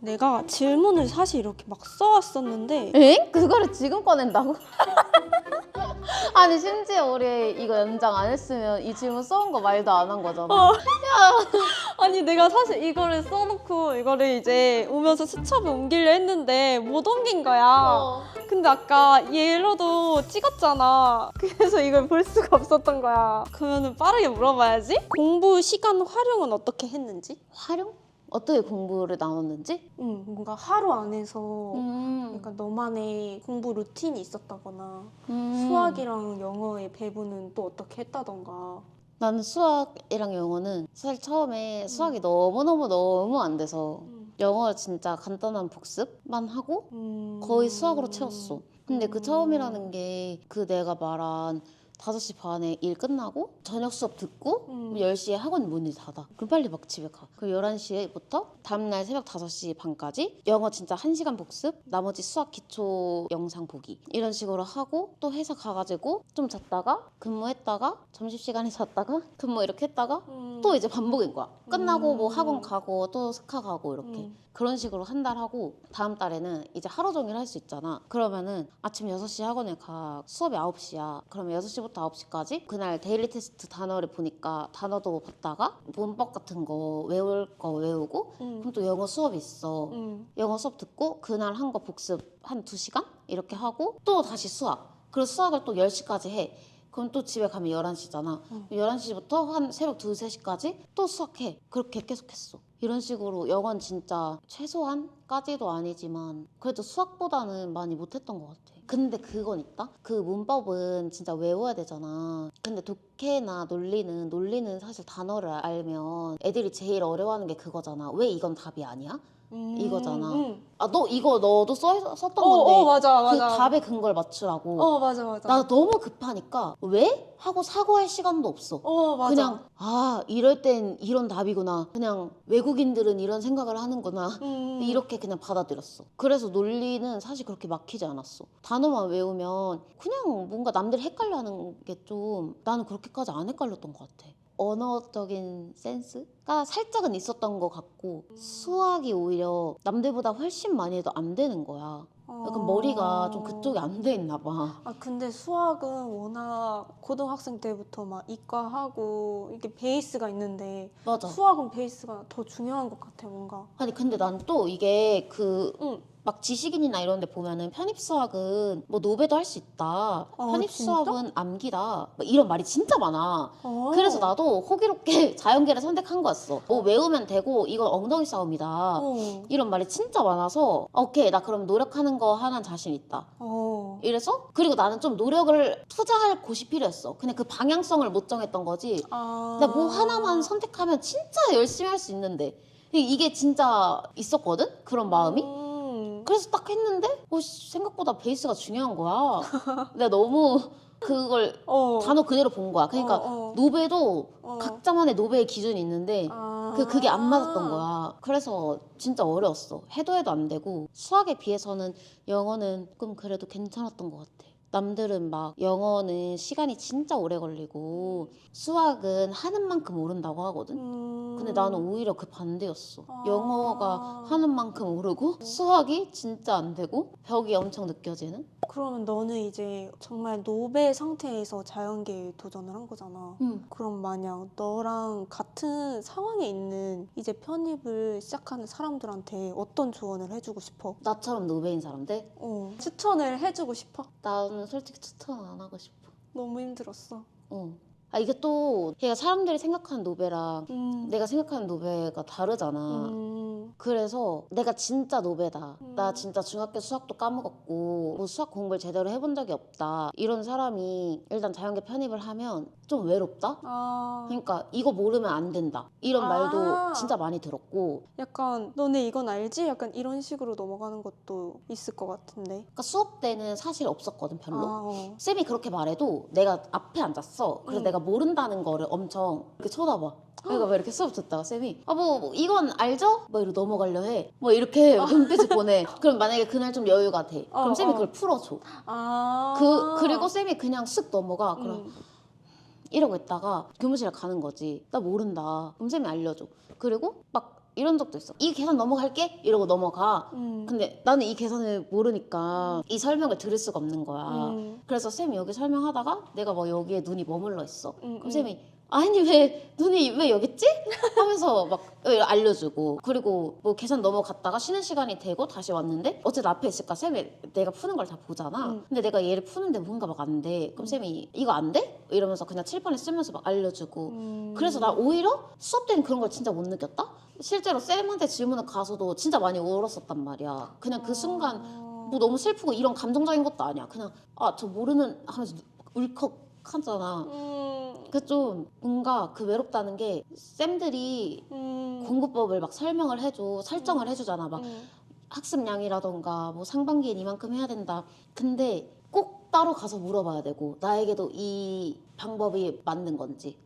내가 질문을 사실 이렇게 막 써왔었는데 엥? 그거를 지금 꺼낸다고? 아니 심지어 우리 이거 연장 안 했으면 이 질문 써온 거 말도 안 한 거잖아. 아니 내가 사실 이거를 써놓고 이거를 이제 오면서 수첩에 옮기려 했는데 못 옮긴 거야. 근데 아까 얘로도 찍었잖아. 그래서 이걸 볼 수가 없었던 거야. 그러면은 빠르게 물어봐야지. 공부 시간 활용은 어떻게 했는지? 활용? 어떻게 공부를 나눴는지? 응, 뭔가 하루 안에서 음. 그러니까 너만의 공부 루틴이 있었다거나 음. 수학이랑 영어의 배분은 또 어떻게 했다던가. 나는 수학이랑 영어는 사실 처음에 수학이 너무 안 돼서 영어 진짜 간단한 복습만 하고 거의 수학으로 채웠어. 근데 그 처음이라는 게 그 내가 말한 5시 반에 일 끝나고 저녁 수업 듣고 10시에 학원 문이 닫아. 그럼 빨리 막 집에 가. 그럼 11시부터 다음날 새벽 5시 반까지 영어 진짜 1시간 복습, 나머지 수학 기초 영상 보기 이런 식으로 하고 또 회사 가가지고 좀 잤다가 근무했다가 점심시간에 잤다가 근무 이렇게 했다가 또 이제 반복인 거야. 끝나고 뭐 학원 가고 또 스카 가고 이렇게. 그런 식으로 한 달 하고 다음 달에는 이제 하루 종일 할 수 있잖아. 그러면은 아침 6시 학원에 가. 수업이 9시야. 그러면 6시부터 9시까지 그날 데일리 테스트 단어를 보니까 단어도 봤다가 문법 같은 거 외울 거 외우고 그럼 또 영어 수업이 있어. 영어 수업 듣고 그날 한 거 복습 한 2시간? 이렇게 하고 또 다시 수학. 그리고 수학을 또 10시까지 해. 그럼 또 집에 가면 11시잖아. 11시부터 한 새벽 2, 3시까지 또 수학해. 그렇게 계속 했어. 이런 식으로 영어는 진짜 최소한까지도 아니지만 그래도 수학보다는 많이 못했던 것 같아. 근데 그건 있다? 그 문법은 진짜 외워야 되잖아. 근데 독해나 논리는 사실 단어를 알면 애들이 제일 어려워하는 게 그거잖아. 왜 이건 답이 아니야? 이거잖아. 아, 너도 썼던 건데 맞아. 그 답의 근거를 맞추라고. 맞아. 나 너무 급하니까 왜? 하고 사고할 시간도 없어. 맞아. 그냥 이럴 땐 이런 답이구나. 그냥 외국인들은 이런 생각을 하는구나. 이렇게 그냥 받아들였어. 그래서 논리는 사실 그렇게 막히지 않았어. 단어만 외우면 그냥 뭔가 남들이 헷갈려하는 게 좀 나는 그렇게까지 안 헷갈렸던 것 같아. 언어적인 센스가 살짝은 있었던 것 같고 수학이 오히려 남들보다 훨씬 많이 해도 안 되는 거야. 약간 머리가 좀 그쪽이 안 돼 있나 봐. 근데 수학은 워낙 고등학생 때부터 막 이과하고 이게 베이스가 있는데 맞아. 수학은 베이스가 더 중요한 것 같아 뭔가. 아니 근데 난 또 이게 막 지식인이나 이런 데 보면은 편입수학은 뭐 노베도 할 수 있다. 편입수학은 암기다. 막 이런 말이 진짜 많아. 그래서 나도 호기롭게 자연계를 선택한 거였어. 뭐 외우면 되고 이건 엉덩이 싸움이다. 이런 말이 진짜 많아서 오케이 나 그럼 노력하는 거 하나는 자신 있다. 이래서 그리고 나는 좀 노력을 투자할 곳이 필요했어. 그냥 그 방향성을 못 정했던 거지. 나 뭐 하나만 선택하면 진짜 열심히 할 수 있는데 이게 진짜 있었거든? 그런 마음이? 그래서 딱 했는데 생각보다 베이스가 중요한 거야. 내가 너무 그걸 단어 그대로 본 거야. 그러니까 노베도 각자만의 노베의 기준이 있는데 그게 안 맞았던 거야. 그래서 진짜 어려웠어. 해도 안 되고 수학에 비해서는 영어는 조금 그래도 괜찮았던 것 같아. 남들은 막 영어는 시간이 진짜 오래 걸리고 수학은 하는 만큼 오른다고 하거든. 근데 나는 오히려 그 반대였어. 영어가 하는 만큼 오르고 수학이 진짜 안 되고 벽이 엄청 느껴지는? 그러면 너는 이제 정말 노베 상태에서 자연계에 도전을 한 거잖아. 그럼 만약 너랑 같은 상황에 있는 이제 편입을 시작하는 사람들한테 어떤 조언을 해주고 싶어? 나처럼 노베인 사람들? 추천을 해주고 싶어? 나는 솔직히 추천 안 하고 싶어. 너무 힘들었어. 이게 또 걔가 사람들이 생각하는 노베랑 내가 생각하는 노베가 다르잖아. 그래서 내가 진짜 노베다. 나 진짜 중학교 수학도 까먹었고 뭐 수학 공부를 제대로 해본 적이 없다. 이런 사람이 일단 자연계 편입을 하면 좀 외롭다? 그러니까 이거 모르면 안 된다. 이런 말도 진짜 많이 들었고 약간 너네 이건 알지? 약간 이런 식으로 넘어가는 것도 있을 것 같은데. 그러니까 수업 때는 사실 없었거든 별로. 쌤이 그렇게 말해도 내가 앞에 앉았어. 그래서 내가 모른다는 거를 엄청 이렇게 쳐다봐. 그러니까 왜 이렇게 수업 듣다가 쌤이 뭐 이건 알죠? 뭐 이러고 넘어가려 해. 뭐 이렇게 눈빛을 보내. 그럼 만약에 그날 좀 여유가 돼. 그럼 쌤이 그걸 풀어줘. 그리고 쌤이 그냥 쓱 넘어가. 그럼 이러고 있다가 교무실에 가는 거지. 나 모른다. 그럼 쌤이 알려줘. 그리고 막 이런 적도 있어. 이 계산 넘어갈게? 이러고 넘어가. 근데 나는 이 계산을 모르니까 이 설명을 들을 수가 없는 거야. 그래서 쌤이 여기 설명하다가 내가 막 여기에 눈이 머물러 있어. 그럼 쌤이 아니 왜 눈이 왜 여기 있지? 하면서 막 알려주고, 그리고 뭐 계산 넘어갔다가 쉬는 시간이 되고 다시 왔는데 어쨌든 앞에 있을까 쌤이 내가 푸는 걸 다 보잖아. 근데 내가 얘를 푸는데 뭔가 막 안 돼. 그럼 쌤이 이거 안 돼? 이러면서 그냥 칠판에 쓰면서 막 알려주고. 그래서 나 오히려 수업 때는 그런 걸 진짜 못 느꼈다? 실제로 쌤한테 질문을 가서도 진짜 많이 울었었단 말이야. 그냥 그 순간 뭐 너무 슬프고 이런 감정적인 것도 아니야. 그냥 아 저 모르는 하면서 울컥 하잖아. 그 좀 뭔가 그 외롭다는 게 쌤들이 공부법을 막 설명을 해줘, 설정을 해주잖아. 막 학습량이라던가 뭐 상반기엔 이만큼 해야 된다. 근데 꼭 따로 가서 물어봐야 되고, 나에게도 이 방법이 맞는 건지.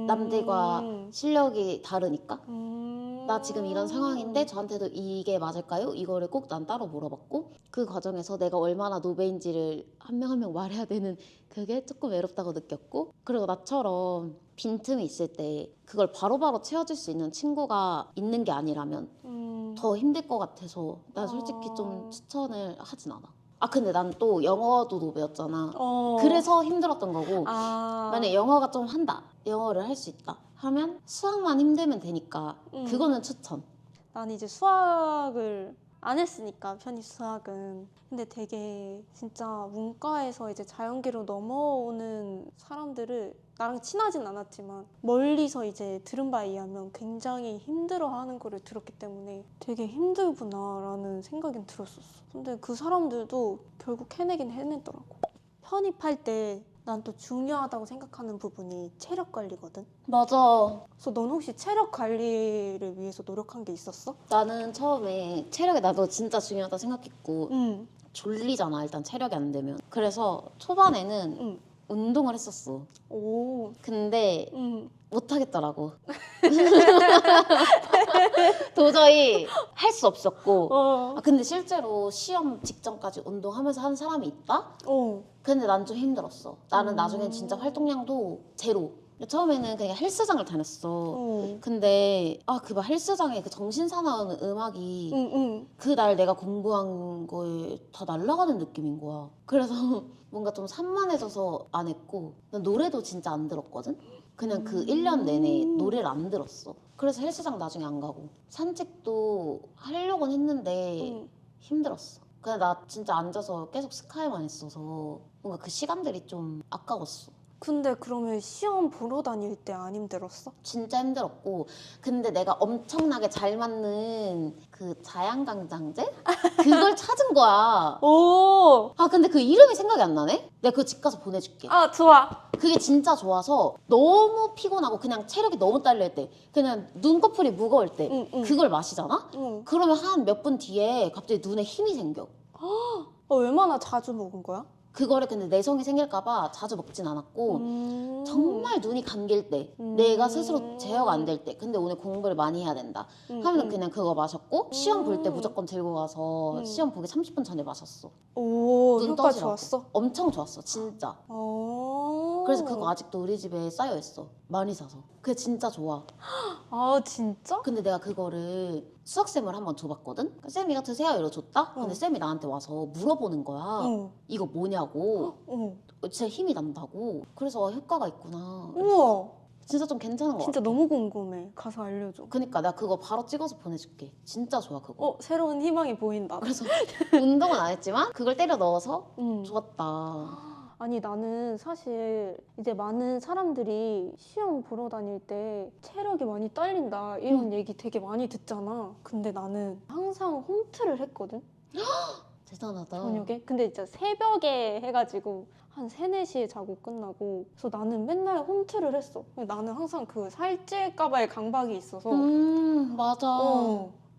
남들과 실력이 다르니까. 나 지금 이런 상황인데 저한테도 이게 맞을까요? 이거를 꼭 난 따로 물어봤고, 그 과정에서 내가 얼마나 노베인지를 한 명 한 명 말해야 되는 그게 조금 외롭다고 느꼈고, 그리고 나처럼 빈틈이 있을 때 그걸 바로바로 채워줄 수 있는 친구가 있는 게 아니라면 더 힘들 것 같아서 난 솔직히 좀 추천을 하진 않아. 아 근데 난 또 영어도 노베였잖아. 그래서 힘들었던 거고, 만약에 영어가 좀 한다, 영어를 할 수 있다 하면 수학만 힘들면 되니까 그거는 추천. 난 이제 수학을 안 했으니까, 편입 수학은. 근데 되게 진짜 문과에서 이제 자연계로 넘어오는 사람들을, 나랑 친하진 않았지만 멀리서 이제 들은 바에 의하면 굉장히 힘들어하는 거를 들었기 때문에 되게 힘들구나라는 생각이 들었었어. 근데 그 사람들도 결국 해내긴 해내더라고. 편입할 때 난 또 중요하다고 생각하는 부분이 체력 관리거든. 맞아. 그래서 넌 혹시 체력 관리를 위해서 노력한 게 있었어? 나는 처음에 체력이 나도 진짜 중요하다 생각했고, 졸리잖아 일단 체력이 안 되면. 그래서 초반에는 운동을 했었어. 오. 근데 못 하겠더라고. 도저히 할 수 없었고. 아, 근데 실제로 시험 직전까지 운동하면서 한 사람이 있다? 근데 난 좀 힘들었어. 나는 나중엔 진짜 활동량도 제로. 처음에는 그냥 헬스장을 다녔어. 근데 그 막 헬스장에 그 정신사 나오는 음악이 그날 내가 공부한 거에 다 날아가는 느낌인 거야. 그래서 뭔가 좀 산만해져서 안 했고, 난 노래도 진짜 안 들었거든? 그냥 그 1년 내내 노래를 안 들었어. 그래서 헬스장 나중에 안 가고, 산책도 하려고는 했는데 힘들었어. 그냥 나 진짜 앉아서 계속 스카이만 했어서 뭔가 그 시간들이 좀 아까웠어. 근데 그러면 시험 보러 다닐 때 안 힘들었어? 진짜 힘들었고, 근데 내가 엄청나게 잘 맞는 그 자양강장제? 그걸 찾은 거야. 오! 아 근데 그 이름이 생각이 안 나네? 내가 그거 집 가서 보내줄게. 아, 좋아. 그게 진짜 좋아서 너무 피곤하고 그냥 체력이 너무 딸릴 때, 그냥 눈꺼풀이 무거울 때 그걸 마시잖아? 그러면 한 몇 분 뒤에 갑자기 눈에 힘이 생겨. 얼마나 자주 먹은 거야? 그거를 근데 내성이 생길까봐 자주 먹진 않았고, 정말 눈이 감길 때, 내가 스스로 제어가 안 될 때, 근데 오늘 공부를 많이 해야 된다 하면 그냥 그거 마셨고, 시험 볼 때 무조건 들고 가서 시험 보기 30분 전에 마셨어. 오, 눈 효과 떠지라고. 좋았어? 엄청 좋았어 진짜. 그래서 그거 아직도 우리 집에 쌓여있어. 많이 사서. 그게 진짜 좋아. 아, 진짜? 근데 내가 그거를 수학쌤을 한번 줘봤거든? 쌤이 이거 드세요 이러고 줬다? 근데 쌤이 나한테 와서 물어보는 거야. 이거 뭐냐고. 진짜 힘이 난다고. 그래서 효과가 있구나. 우와. 진짜 좀 괜찮은 거 같아. 진짜 너무 궁금해. 가서 알려줘. 그니까 내가 그거 바로 찍어서 보내줄게. 진짜 좋아 그거. 새로운 희망이 보인다. 그래서 운동은 안 했지만 그걸 때려 넣어서 좋았다. 아니, 나는 사실 이제 많은 사람들이 시험 보러 다닐 때 체력이 많이 딸린다 이런 얘기 되게 많이 듣잖아. 근데 나는 항상 홈트를 했거든, 대단하다. 저녁에. 근데 진짜 새벽에 해가지고 한 3, 4시에 자고 끝나고. 그래서 나는 맨날 홈트를 했어. 나는 항상 그 살찔까봐의 강박이 있어서 맞아.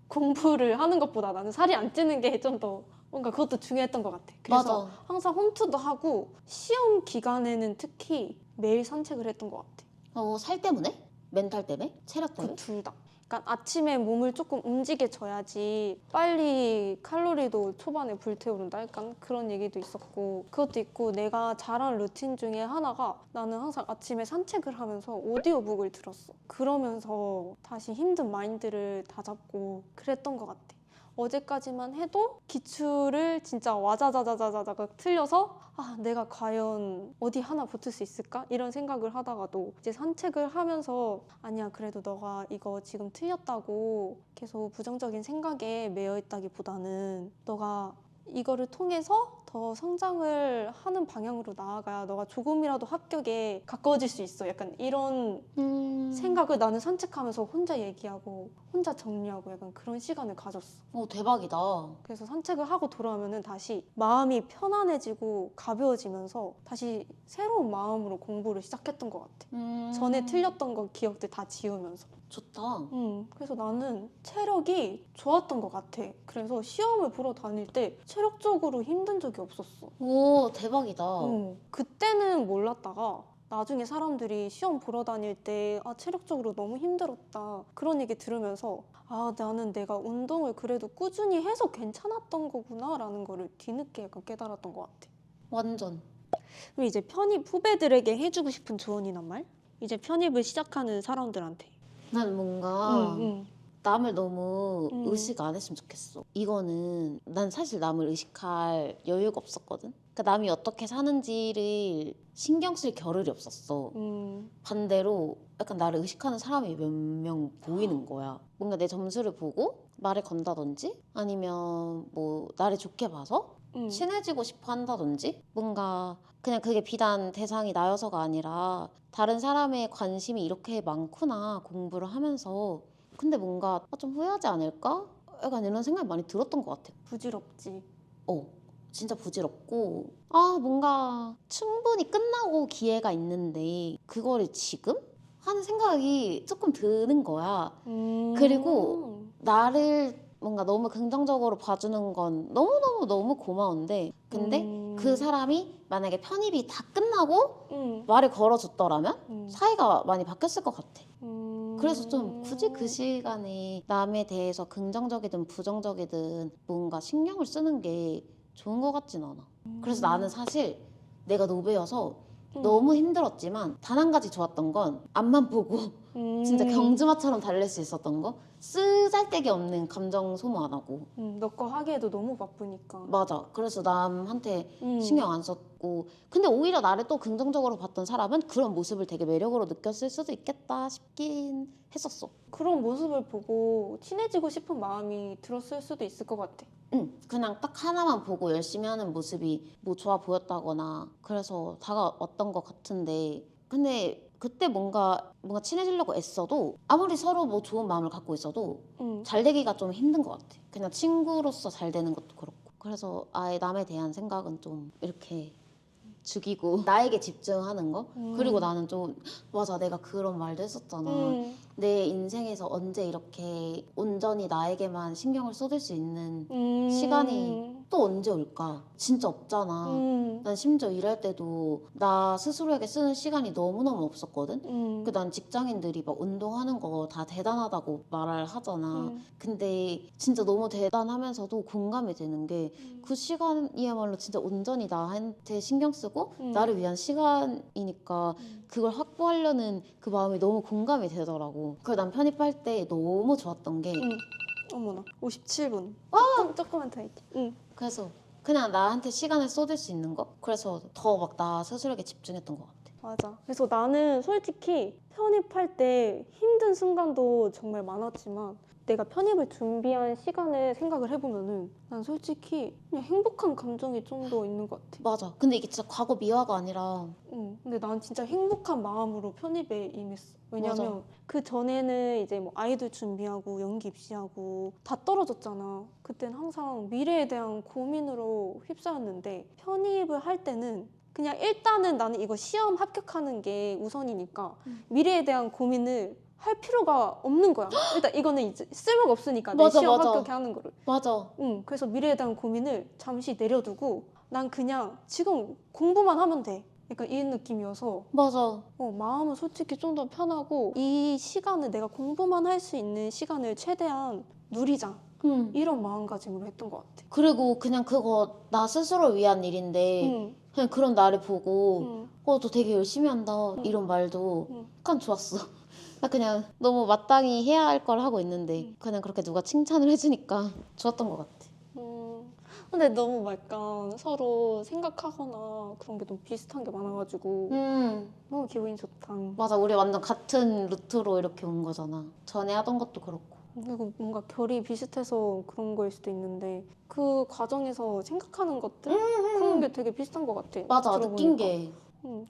공부를 하는 것보다 나는 살이 안 찌는 게 좀 더 뭔가 그것도 중요했던 것 같아. 그래서 맞아. 항상 홈트도 하고, 시험 기간에는 특히 매일 산책을 했던 것 같아. 살 때문에? 멘탈 때문에? 체력 때문에? 그 둘 다. 그러니까 아침에 몸을 조금 움직여줘야지 빨리 칼로리도 초반에 불태우른다. 약간 그런 얘기도 있었고 그것도 있고 내가 잘하는 루틴 중에 하나가 나는 항상 아침에 산책을 하면서 오디오북을 들었어. 그러면서 다시 힘든 마인드를 다잡고 그랬던 것 같아. 어제까지만 해도 기출을 진짜 와자자자자자자가 틀려서 내가 과연 어디 하나 붙을 수 있을까? 이런 생각을 하다가도 이제 산책을 하면서 아니야 그래도 너가 이거 지금 틀렸다고 계속 부정적인 생각에 매여 있다기보다는 너가 이거를 통해서 더 성장을 하는 방향으로 나아가야 너가 조금이라도 합격에 가까워질 수 있어. 약간 이런 생각을 나는 산책하면서 혼자 얘기하고 혼자 정리하고 약간 그런 시간을 가졌어. 오, 대박이다. 그래서 산책을 하고 돌아오면은 다시 마음이 편안해지고 가벼워지면서 다시 새로운 마음으로 공부를 시작했던 것 같아. 전에 틀렸던 거 기억들 다 지우면서. 좋다. 그래서 나는 체력이 좋았던 것 같아. 그래서 시험을 보러 다닐 때 체력적으로 힘든 적이 없었어. 오, 대박이다. 그때는 몰랐다가 나중에 사람들이 시험 보러 다닐 때 체력적으로 너무 힘들었다 그런 얘기 들으면서 나는 내가 운동을 그래도 꾸준히 해서 괜찮았던 거구나 라는 거를 뒤늦게 약간 깨달았던 것 같아. 완전. 그럼 이제 편입 후배들에게 해주고 싶은 조언이란 말? 이제 편입을 시작하는 사람들한테. 난 뭔가 응. 남을 너무 음. 의식 안 했으면 좋겠어. 이거는 난 사실 남을 의식할 여유가 없었거든. 그러니까 남이 어떻게 사는지를 신경 쓸 겨를이 없었어. 반대로 약간 나를 의식하는 사람이 몇 명 보이는 거야. 뭔가 내 점수를 보고 말을 건다든지 아니면 뭐 나를 좋게 봐서 친해지고 싶어 한다든지 뭔가 그냥 그게 비단 대상이 나여서가 아니라 다른 사람의 관심이 이렇게 많구나 공부를 하면서 근데 뭔가 좀 후회하지 않을까? 약간 이런 생각이 많이 들었던 것 같아. 부질없지. 진짜 부질없고 뭔가 충분히 끝나고 기회가 있는데 그거를 지금? 하는 생각이 조금 드는 거야. 그리고 나를 뭔가 너무 긍정적으로 봐주는 건 너무너무 고마운데 근데 그 사람이 만약에 편입이 다 끝나고 말을 걸어줬더라면 사이가 많이 바뀌었을 것 같아. 그래서 좀 굳이 그 시간에 남에 대해서 긍정적이든 부정적이든 뭔가 신경을 쓰는 게 좋은 것 같진 않아. 그래서 나는 사실 내가 노베여서 너무 힘들었지만 단 한 가지 좋았던 건 앞만 보고 진짜 경주마처럼 달릴 수 있었던 거. 쓰잘데기 없는 감정 소모 안 하고. 너 거 하기에도 너무 바쁘니까. 맞아. 그래서 남한테 신경 안 썼고. 근데 오히려 나를 또 긍정적으로 봤던 사람은 그런 모습을 되게 매력으로 느꼈을 수도 있겠다 싶긴 했었어. 그런 모습을 보고 친해지고 싶은 마음이 들었을 수도 있을 것 같아. 그냥 딱 하나만 보고 열심히 하는 모습이 뭐 좋아 보였다거나 그래서 다가왔던 것 같은데 근데 그때 뭔가 친해지려고 애써도 아무리 서로 뭐 좋은 마음을 갖고 있어도 잘 되기가 좀 힘든 것 같아. 그냥 친구로서 잘 되는 것도 그렇고 그래서 아예 남에 대한 생각은 좀 이렇게 죽이고 나에게 집중하는 거. 그리고 나는 좀 맞아 내가 그런 말도 했었잖아. 내 인생에서 언제 이렇게 온전히 나에게만 신경을 쏟을 수 있는 시간이 또 언제 올까? 진짜 없잖아. 난 심지어 일할 때도 나 스스로에게 쓰는 시간이 너무너무 없었거든. 난 직장인들이 막 운동하는 거 다 대단하다고 말을 하잖아. 근데 진짜 너무 대단하면서도 공감이 되는 게 그 시간이야말로 진짜 온전히 나한테 신경 쓰고 나를 위한 시간이니까 그걸 확보하려는 그 마음이 너무 공감이 되더라고. 그래서 난 편입할 때 너무 좋았던 게 어머나 57분 조금만 더 할게. 그래서 그냥 나한테 시간을 쏟을 수 있는 거? 그래서 더 막 나 스스로에게 집중했던 것 같아. 맞아. 그래서 나는 솔직히 편입할 때 힘든 순간도 정말 많았지만 내가 편입을 준비한 시간을 생각을 해보면은 난 솔직히 그냥 행복한 감정이 좀 더 있는 것 같아. 맞아. 근데 이게 진짜 과거 미화가 아니라 근데 난 진짜 행복한 마음으로 편입에 임했어. 왜냐면 맞아. 그 전에는 이제 뭐 아이돌 준비하고 연기 입시하고 다 떨어졌잖아. 그때는 항상 미래에 대한 고민으로 휩싸였는데 편입을 할 때는 그냥 일단은 나는 이거 시험 합격하는 게 우선이니까 미래에 대한 고민을 할 필요가 없는 거야. 일단 이거는 이제 쓸모가 없으니까 내 시험 합격해 하는 거를. 맞아. 그래서 미래에 대한 고민을 잠시 내려두고 난 그냥 지금 공부만 하면 돼. 약간 이 느낌이어서 맞아. 마음은 솔직히 좀 더 편하고 이 시간을 내가 공부만 할 수 있는 시간을 최대한 누리자 이런 마음가짐으로 했던 것 같아. 그리고 그냥 그거 나 스스로 위한 일인데 그냥 그런 나를 보고 너 되게 열심히 한다 이런 말도 약간 좋았어. 나 그냥 너무 마땅히 해야 할 걸 하고 있는데 그냥 그렇게 누가 칭찬을 해주니까 좋았던 것 같아. 근데 너무 약간 서로 생각하거나 그런 게 너무 비슷한 게 많아가지고 너무 기분이 좋다. 맞아, 우리 완전 같은 루트로 이렇게 온 거잖아. 전에 하던 것도 그렇고. 그리고 뭔가 결이 비슷해서 그런 거일 수도 있는데 그 과정에서 생각하는 것들 그런 게 되게 비슷한 것 같아. 맞아, 들어보니까. 느낀 게.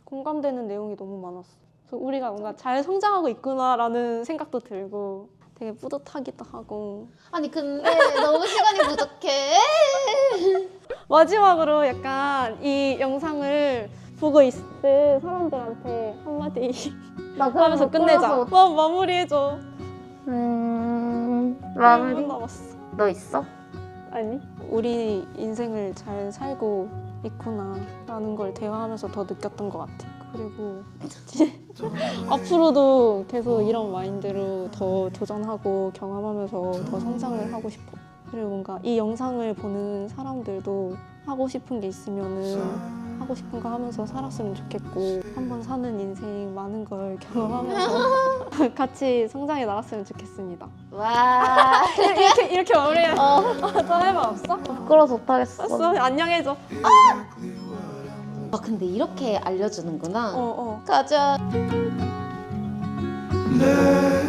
공감되는 내용이 너무 많았어. 그래서 우리가 뭔가 잘 성장하고 있구나라는 생각도 들고 되게 뿌듯하기도 하고. 아니 근데 너무 시간이 부족해. 마지막으로 약간 이 영상을 보고 있을 사람들한테 한마디 하면서 끝내자. 마무리해줘. 1분 남았어. 너 있어? 아니? 우리 인생을 잘 살고 있구나 라는 걸 대화하면서 더 느꼈던 것 같아. 그리고 앞으로도 계속 이런 마인드로 더 도전하고 경험하면서 더 성장을 하고 싶어. 그리고 뭔가 이 영상을 보는 사람들도 하고 싶은 게 있으면은 하고 싶은 거 하면서 살았으면 좋겠고 한 번 사는 인생 많은 걸 경험하면서 같이 성장해 나갔으면 좋겠습니다. 와. 이렇게 마무리해. 더 할 말 없어? 부끄러워서 못하겠어. 알았어. 안녕해줘. 아 근데 이렇게 알려주는구나. 어. 가자. 내